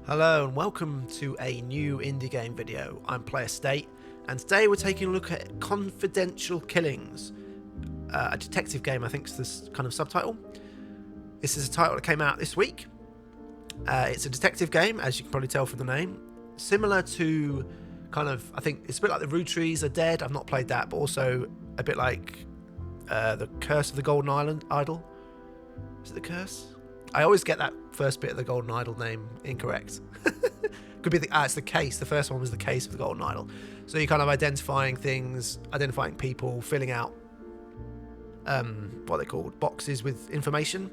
Hello and welcome to a new indie game video. I'm Player State, and today we're taking a look at Confidential Killings, a detective game. I think is this kind of subtitle. This is a title that came out this week. It's a detective game, as you can probably tell from the name, similar to I think it's a bit like the Rue Trees Are Dead. I've not played that, but also a bit like the Curse of the Golden Idol. Is it the Curse? I always get that first bit of the Golden Idol name incorrect. Could be it's the case. The first one was the case of the Golden Idol. So you're kind of identifying things, identifying people, filling out what they called boxes with information.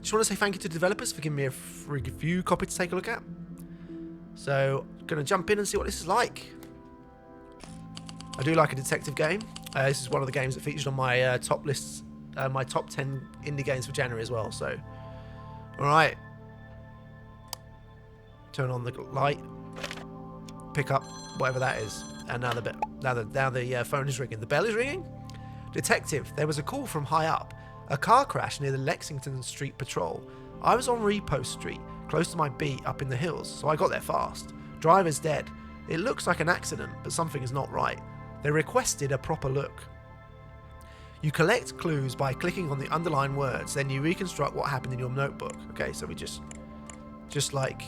Just want to say thank you to the developers for giving me a review copy to take a look at. So gonna jump in and see what this is like. I do like a detective game. This is one of the games that featured on my top lists, my top 10 indie games for January as well. So. Alright. Turn on the light. Pick up whatever that is. And now the phone is ringing. The bell is ringing? Detective, there was a call from high up. A car crash near the Lexington Street Patrol. I was on Repost Street, close to my beat up in the hills, so I got there fast. Driver's dead. It looks like an accident, but something is not right. They requested a proper look. You collect clues by clicking on the underlined words, then you reconstruct what happened in your notebook. Okay, so we just like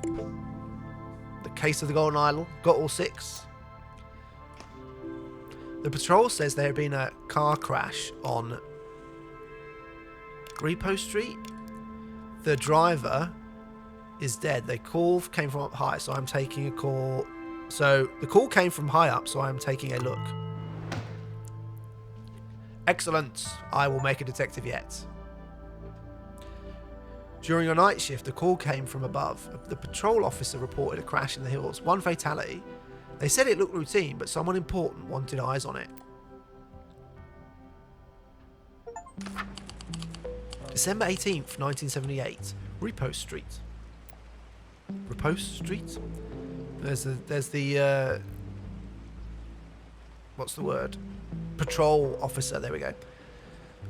the case of the Golden Idol, got all 6. The patrol says there had been a car crash on Repost Street. The driver is dead. The call came from up high, so I'm taking a call. So the call came from high up, so I'm taking a look. Excellent. I will make a detective yet. During a night shift, a call came from above. The patrol officer reported a crash in the hills. 1 fatality. They said it looked routine, but someone important wanted eyes on it. December 18th, 1978. Repost Street. Repost Street? There's the what's the word? Patrol officer. There we go.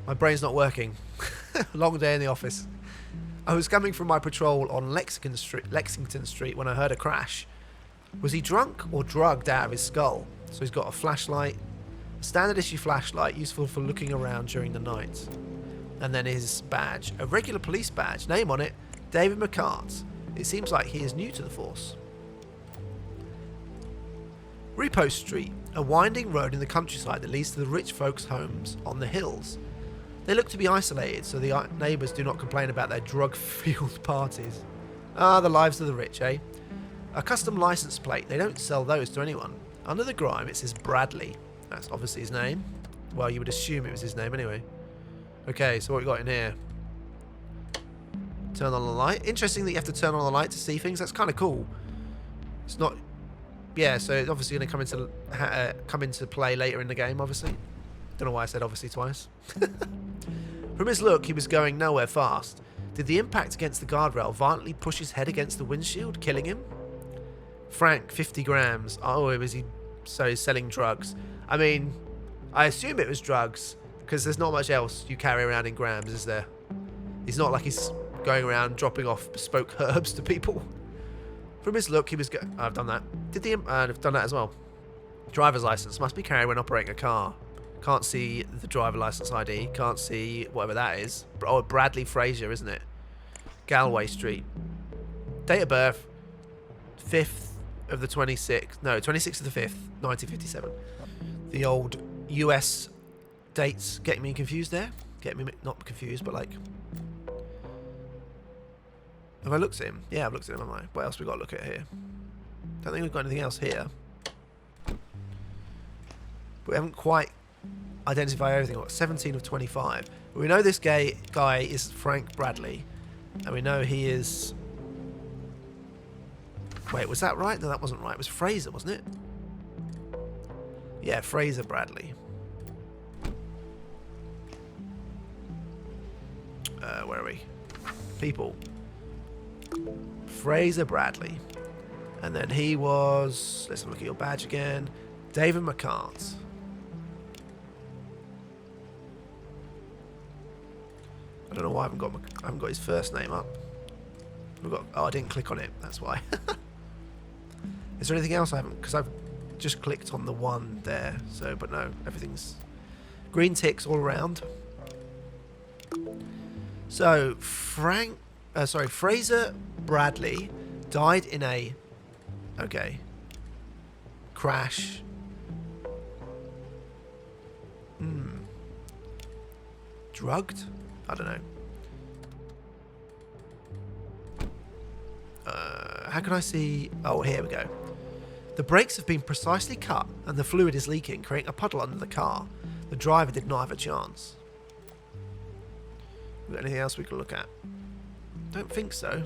My brain's not working. Long day in the office. I was coming from my patrol on Lexington Street when I heard a crash. Was he drunk or drugged out of his skull? So he's got a flashlight, a standard issue flashlight useful for looking around during the night. And then his badge, a regular police badge, name on it, David McCart. It seems like he is new to the force. Repost Street, a winding road in the countryside that leads to the rich folks' homes on the hills. They look to be isolated, so the neighbours do not complain about their drug-fueled parties. Ah, the lives of the rich, eh? A custom license plate, they don't sell those to anyone. Under the grime, it says Bradley. That's obviously his name. Well, you would assume it was his name anyway. Okay, so what we got in here? Turn on the light. Interesting that you have to turn on the light to see things. That's kind of cool. It's not... Yeah, so it's obviously going to come into play later in the game, obviously. Don't know why I said obviously twice. From his look, he was going nowhere fast. Did the impact against the guardrail violently push his head against the windshield, killing him? Frank, 50 grams. Oh, so he's selling drugs. I mean, I assume it was drugs, because there's not much else you carry around in grams, is there? It's not like he's going around dropping off bespoke herbs to people. From his look, he was I've done that. I've done that as well. Driver's license must be carried when operating a car. Can't see the driver license ID. Can't see whatever that is. Oh, Bradley Fraser, isn't it? Galway Street. Date of birth, 5th of the 26th. No, 26th of the 5th, 1957. The old US dates getting me confused there. Getting me not confused, but like... Have I looked at him? Yeah, I've looked at him, haven't I? What else we got to look at here? Don't think we've got anything else here. But we haven't quite identified everything. What, 17 of 25. But we know this guy is Frank Bradley. And we know he is... Wait, was that right? No, that wasn't right. It was Fraser, wasn't it? Yeah, Fraser Bradley. Where are we? People. Fraser Bradley. And then he was... Let's look at your badge again. David McCart. I don't know why I haven't got his first name up. We've got. Oh, I didn't click on it. That's why. Is there anything else I haven't? Because I've just clicked on the one there. So, but no, everything's green ticks all around. So, Fraser Bradley died in a crash. Drugged? I don't know. How can I see? Oh, here we go. The brakes have been precisely cut and the fluid is leaking, creating a puddle under the car. The driver did not have a chance. Got anything else we can look at? Don't think so.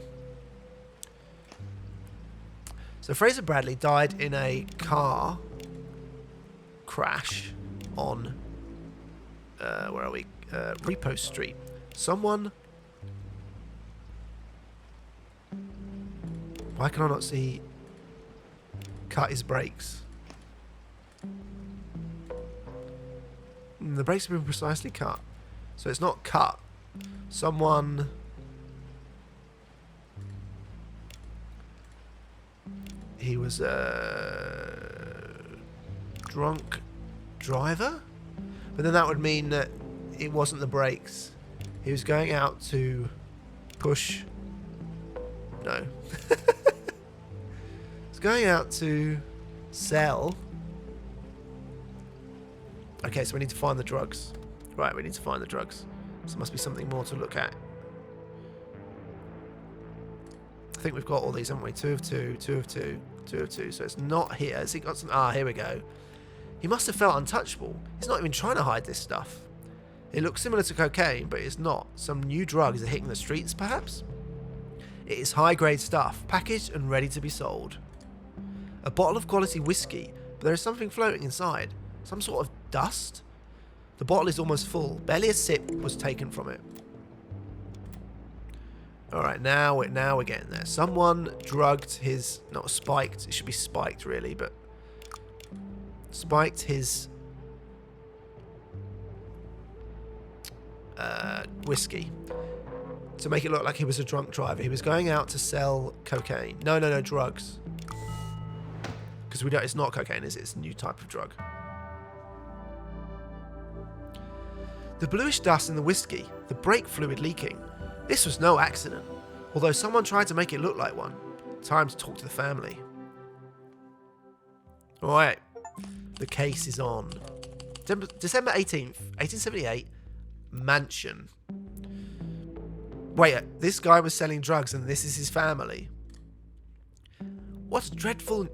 So Fraser Bradley died in a car crash on where are we? Repo Street. Someone. Why can I not see? Cut his brakes. The brakes have been precisely cut, so it's not cut. Someone. He was a drunk driver, but then that would mean that it wasn't the brakes. He was going out to push. No. He's going out to sell. Okay, so we need to find the drugs. Right, we need to find the drugs. So there must be something more to look at. I think we've got all these, haven't we? 2 of 2, 2 of 2, 2 of 2. So it's not here. Has he got some? Ah, here we go. He must have felt untouchable. He's not even trying to hide this stuff. It looks similar to cocaine, but it's not. Some new drugs are hitting the streets, perhaps? It is high-grade stuff, packaged and ready to be sold. A bottle of quality whiskey, but there is something floating inside. Some sort of dust? The bottle is almost full. Barely a sip was taken from it. Alright, now we're getting there. Someone drugged his... Not spiked. It should be spiked, really, but... Spiked his... whiskey. To make it look like he was a drunk driver. He was going out to sell cocaine. No, drugs. Because we don't... It's not cocaine, is it? It's a new type of drug. The bluish dust in the whiskey. The brake fluid leaking. This was no accident. Although someone tried to make it look like one. Time to talk to the family. Alright. The case is on. December 18th, 1878. Mansion. Wait, this guy was selling drugs and this is his family. What dreadful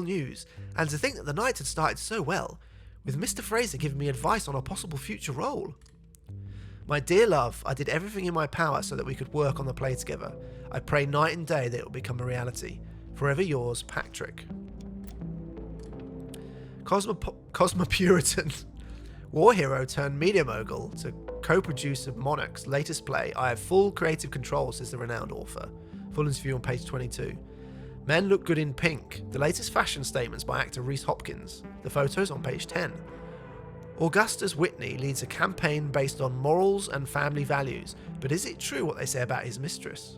news. And to think that the night had started so well, with Mr. Fraser giving me advice on a possible future role. My dear love, I did everything in my power so that we could work on the play together. I pray night and day that it will become a reality. Forever yours, Patrick. Cosmopuritan. War hero turned media mogul to co-producer Monarch's latest play. I have full creative control, says the renowned author. Full interview on page 22. Men look good in pink. The latest fashion statements by actor Reese Hopkins. The photos on page 10. Augustus Whitney leads a campaign based on morals and family values. But is it true what they say about his mistress?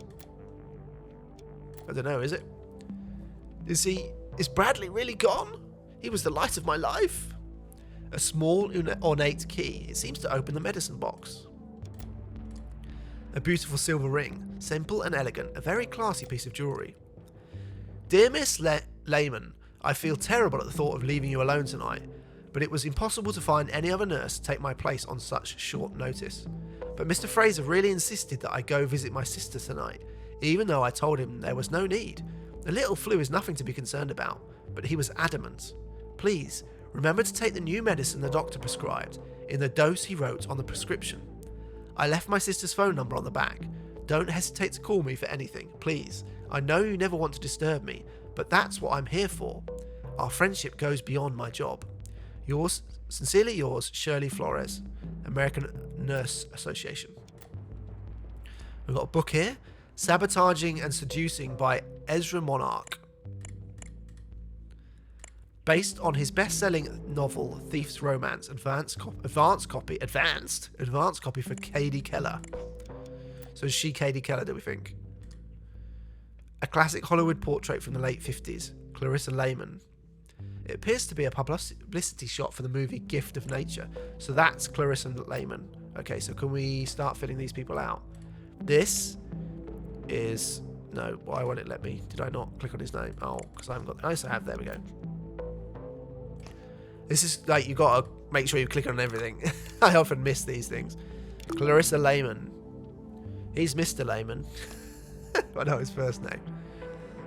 I don't know, is it? Is Bradley really gone? He was the light of my life. A small, ornate key. It seems to open the medicine box. A beautiful silver ring. Simple and elegant. A very classy piece of jewellery. Dear Miss Lehman, I feel terrible at the thought of leaving you alone tonight, but it was impossible to find any other nurse to take my place on such short notice. But Mr. Fraser really insisted that I go visit my sister tonight, even though I told him there was no need. A little flu is nothing to be concerned about, but he was adamant. Please, remember to take the new medicine the doctor prescribed, in the dose he wrote on the prescription. I left my sister's phone number on the back. Don't hesitate to call me for anything, please. I know you never want to disturb me, but that's what I'm here for. Our friendship goes beyond my job. Yours, sincerely yours, Shirley Flores, American Nurse Association. We've got a book here, Sabotaging and Seducing by Ezra Monarch. Based on his best-selling novel, Thief's Romance, advanced copy for Katie Keller. So is she Katie Keller, do we think? A classic Hollywood portrait from the late 50s, Clarissa Lehman. It appears to be a publicity shot for the movie Gift of Nature. So that's Clarissa Lehman. Okay, so can we start filling these people out? This is... No, why won't it let me? Did I not click on his name? Oh, because I haven't got... Yes, I have. There we go. This is like, you got to make sure you click on everything. I often miss these things. Clarissa Lehman. He's Mr. Lehman. I know his first name.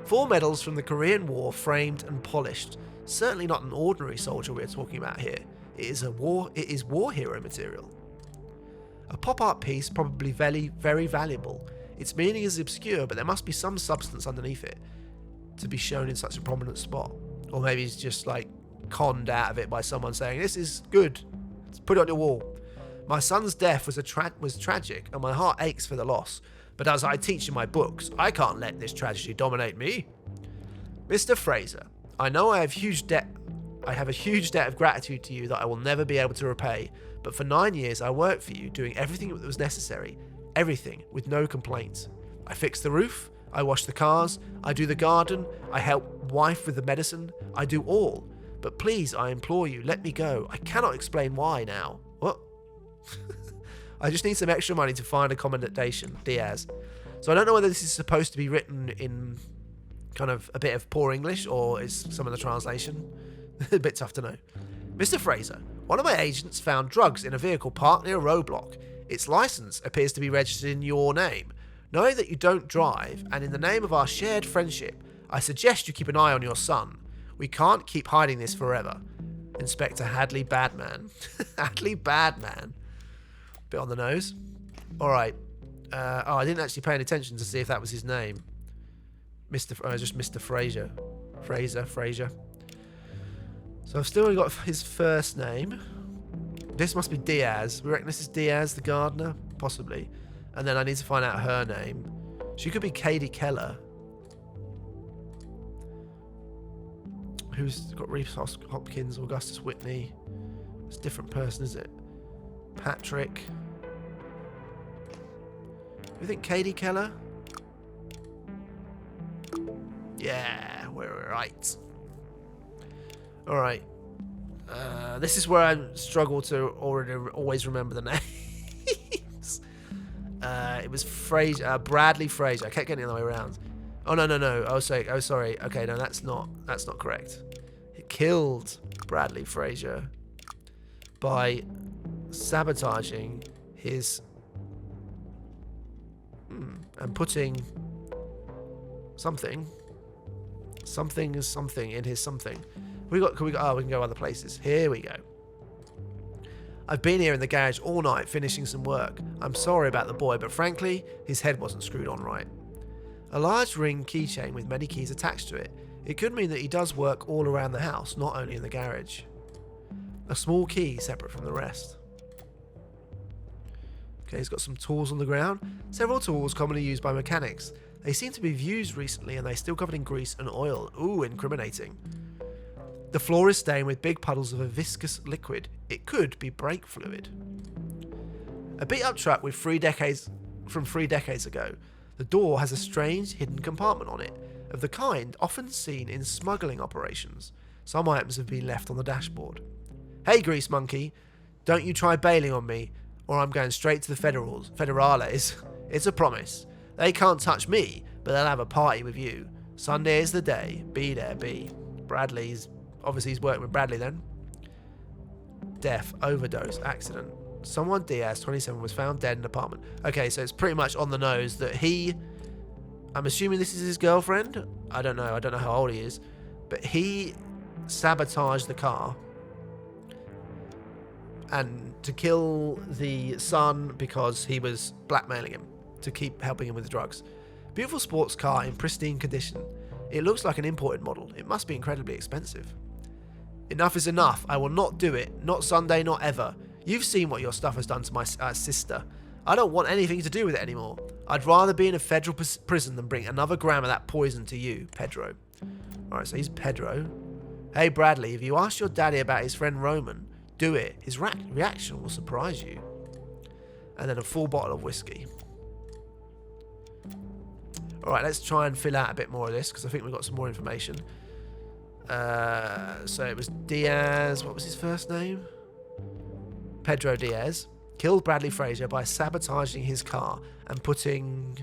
4 medals from the Korean War, framed and polished. Certainly not an ordinary soldier we're talking about here. It is war hero material. A pop art piece, probably very valuable. Its meaning is obscure, but there must be some substance underneath it to be shown in such a prominent spot. Or maybe he's just like conned out of it by someone saying, "This is good. Let's put it on your wall." My son's death was tragic, and my heart aches for the loss. But as I teach in my books, I can't let this tragedy dominate me. Mr. Fraser, I know I have a huge debt of gratitude to you that I will never be able to repay, but for 9 years I worked for you, doing everything that was necessary. Everything, with no complaints. I fix the roof, I wash the cars, I do the garden, I help wife with the medicine, I do all. But please, I implore you, let me go. I cannot explain why now. What? I just need some extra money to find accommodation, Diaz. So I don't know whether this is supposed to be written in kind of a bit of poor English or is some of the translation. A bit tough to know. Mr. Fraser, one of my agents found drugs in a vehicle parked near a roadblock. Its license appears to be registered in your name. Knowing that you don't drive, and in the name of our shared friendship, I suggest you keep an eye on your son. We can't keep hiding this forever. Inspector Hadley Badman. Hadley Badman. Bit on the nose. Alright. I didn't actually pay any attention to see if that was his name. Just Mr. Fraser. Fraser. So I've still only got his first name. This must be Diaz. We reckon this is Diaz, the gardener? Possibly. And then I need to find out her name. She could be Katie Keller. Who's got Reese Hopkins, Augustus Whitney. It's a different person, is it? Patrick. You think Katie Keller? Yeah, we're right. Alright. This is where I struggle to always remember the names. It was Bradley Fraser. I kept getting it the other way around. Oh no. Oh sorry. Okay, no, that's not correct. He killed Bradley Fraser by sabotaging his and putting something in his something. We can go other places. Here we go. I've been here in the garage all night finishing some work. I'm sorry about the boy, but frankly, his head wasn't screwed on right. A large ring keychain with many keys attached to it. It could mean that he does work all around the house, not only in the garage. A small key separate from the rest. Okay, he's got some tools on the ground. Several tools commonly used by mechanics. They seem to be used recently and they're still covered in grease and oil. Ooh, incriminating. The floor is stained with big puddles of a viscous liquid. It could be brake fluid. A beat-up truck with 3 decades ago. The door has a strange hidden compartment on it, of the kind often seen in smuggling operations. Some items have been left on the dashboard. Hey, grease monkey, don't you try bailing on me, or I'm going straight to the federales. It's a promise. They can't touch me, but they'll have a party with you. Sunday is the day. Be there, be. Obviously he's working with Bradley then. Death, overdose, accident. Someone, Diaz, 27, was found dead in an apartment. Okay, so it's pretty much on the nose that I'm assuming this is his girlfriend. I don't know how old he is. But he sabotaged the car. And to kill the son because he was blackmailing him to keep helping him with the drugs. Beautiful sports car in pristine condition. It looks like an imported model. It must be incredibly expensive. Enough is enough. I will not do it. Not Sunday, not ever. You've seen what your stuff has done to my sister. I don't want anything to do with it anymore. I'd rather be in a federal prison than bring another gram of that poison to you, Pedro. Alright, so he's Pedro. Hey, Bradley, if you ask your daddy about his friend Roman, do it. His reaction will surprise you. And then a full bottle of whiskey. Alright, let's try and fill out a bit more of this, because I think we've got some more information. So it was Diaz. What was his first name? Pedro Diaz. Killed Bradley Fraser by sabotaging his car and putting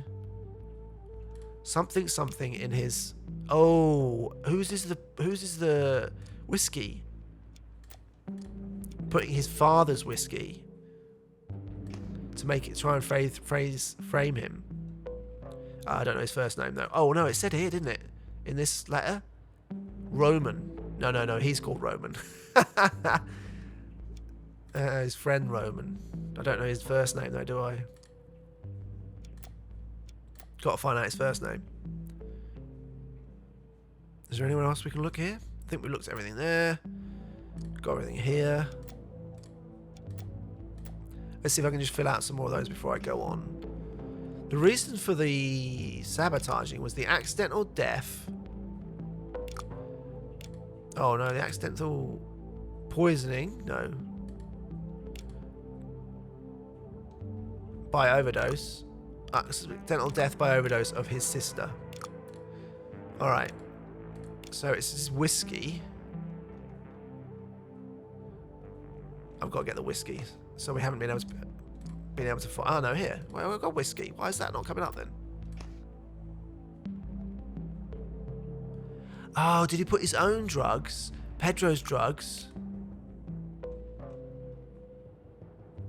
something in his... Oh, whose is the whiskey? Putting his father's whiskey to make it try and frame him. I don't know his first name though. Oh no, it said here, didn't it? In this letter, Roman. No, he's called Roman. His friend Roman. I don't know his first name though, do I? Got to find out his first name. Is there anywhere else we can look here? I think we looked at everything there. Got everything here. Let's see if I can just fill out some more of those before I go on. The reason for the sabotaging was the accidental death. Oh no, the accidental poisoning. No. By overdose. Accidental death by overdose of his sister. Alright. So it's his whiskey. I've got to get the whiskey. So we haven't been able to find... Oh no, here. Well, we've got whiskey. Why is that not coming up then? Oh, did he put his own drugs? Pedro's drugs?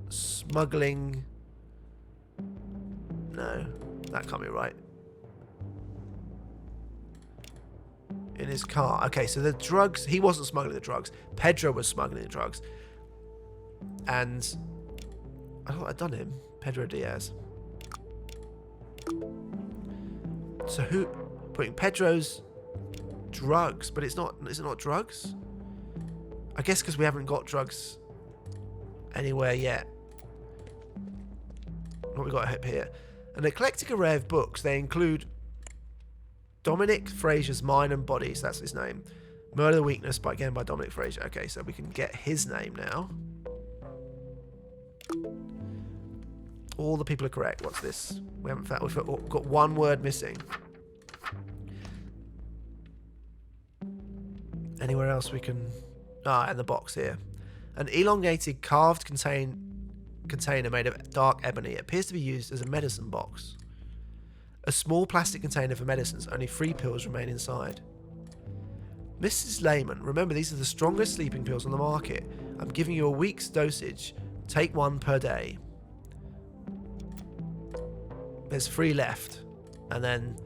Smuggling... No, that can't be right. In his car. Okay, so the drugs... He wasn't smuggling the drugs. Pedro was smuggling the drugs. And... I thought I'd done him. Pedro Diaz. So who... Putting Pedro's drugs, but it's not... Is it not drugs? I guess because we haven't got drugs anywhere yet. What we got here? An eclectic array of books. They include Dominic Fraser's Mind and Bodies. That's his name. Murder the Weakness, by Dominic Fraser. Okay, so we can get his name now. All the people are correct. What's this? We haven't found. We've got one word missing. Anywhere else we can... Ah, in the box here. An elongated carved container made of dark ebony. It appears to be used as a medicine box. A small plastic container for medicines. Only 3 pills remain inside. Mrs. Lehman, remember these are the strongest sleeping pills on the market. I'm giving you a week's dosage. Take 1 per day. There's 3 left. And then,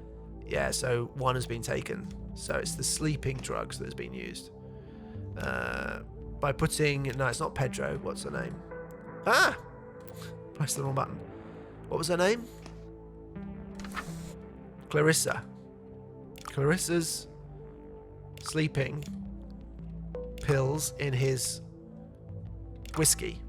yeah, so 1 has been taken. So it's the sleeping drugs that has been used. By putting... No, it's not Pedro. What's her name? Ah! Pressed the wrong button. What was her name? Clarissa. Clarissa's sleeping pills in his whiskey.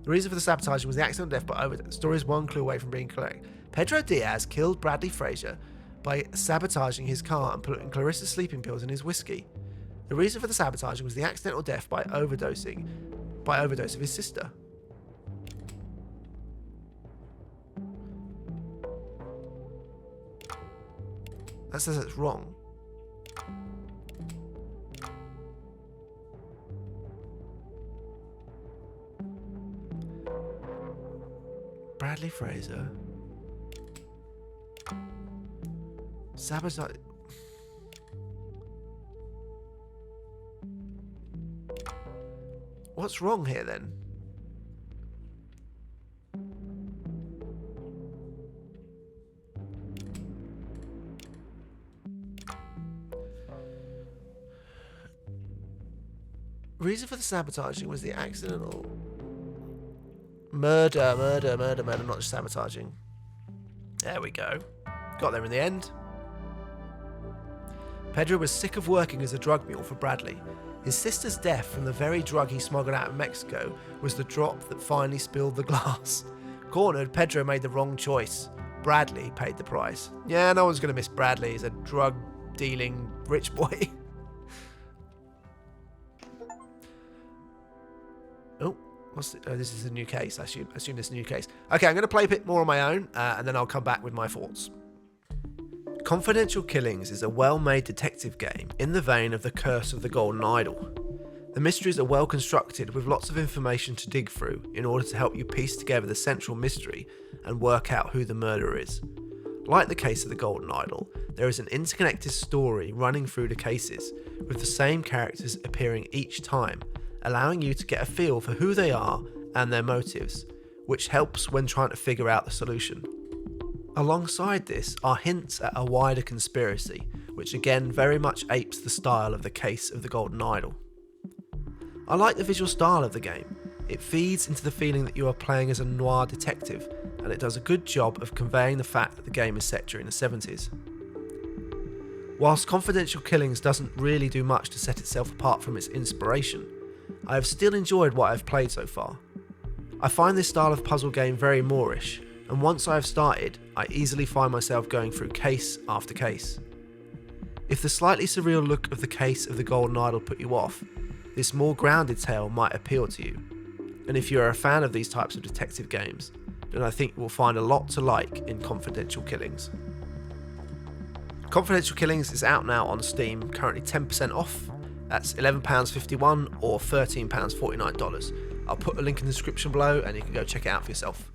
The reason for the sabotaging was the accidental death by overdose. The story is one clue away from being correct. Pedro Diaz killed Bradley Fraser by sabotaging his car and putting Clarissa's sleeping pills in his whiskey. The reason for the sabotaging was the accidental death by overdose of his sister. That says it's wrong. Bradley Fraser. Sabotage. What's wrong here then? Reason for the sabotaging was the accidental murder, not just sabotaging. There we go. Got there in the end. Pedro was sick of working as a drug mule for Bradley. His sister's death from the very drug he smuggled out of Mexico was the drop that finally spilled the glass. Cornered, Pedro made the wrong choice. Bradley paid the price. Yeah, no one's going to miss Bradley. He's a drug-dealing rich boy. Oh, this is a new case. I assume this is a new case. Okay, I'm going to play a bit more on my own, and then I'll come back with my thoughts. Confidential Killings is a well-made detective game in the vein of The Curse of the Golden Idol. The mysteries are well constructed with lots of information to dig through in order to help you piece together the central mystery and work out who the murderer is. Like the case of the Golden Idol, there is an interconnected story running through the cases, with the same characters appearing each time, allowing you to get a feel for who they are and their motives, which helps when trying to figure out the solution. Alongside this are hints at a wider conspiracy, which again very much apes the style of the case of the Golden Idol. I like the visual style of the game. It feeds into the feeling that you are playing as a noir detective, and it does a good job of conveying the fact that the game is set during the 70s. Whilst Confidential Killings doesn't really do much to set itself apart from its inspiration, I have still enjoyed what I have played so far. I find this style of puzzle game very Moorish, and once I have started, I easily find myself going through case after case. If the slightly surreal look of the case of the Golden Idol put you off, this more grounded tale might appeal to you, and if you are a fan of these types of detective games, then I think you will find a lot to like in Confidential Killings. Confidential Killings is out now on Steam, currently 10% off. That's £11.51 or $13.49. I'll put a link in the description below and you can go check it out for yourself.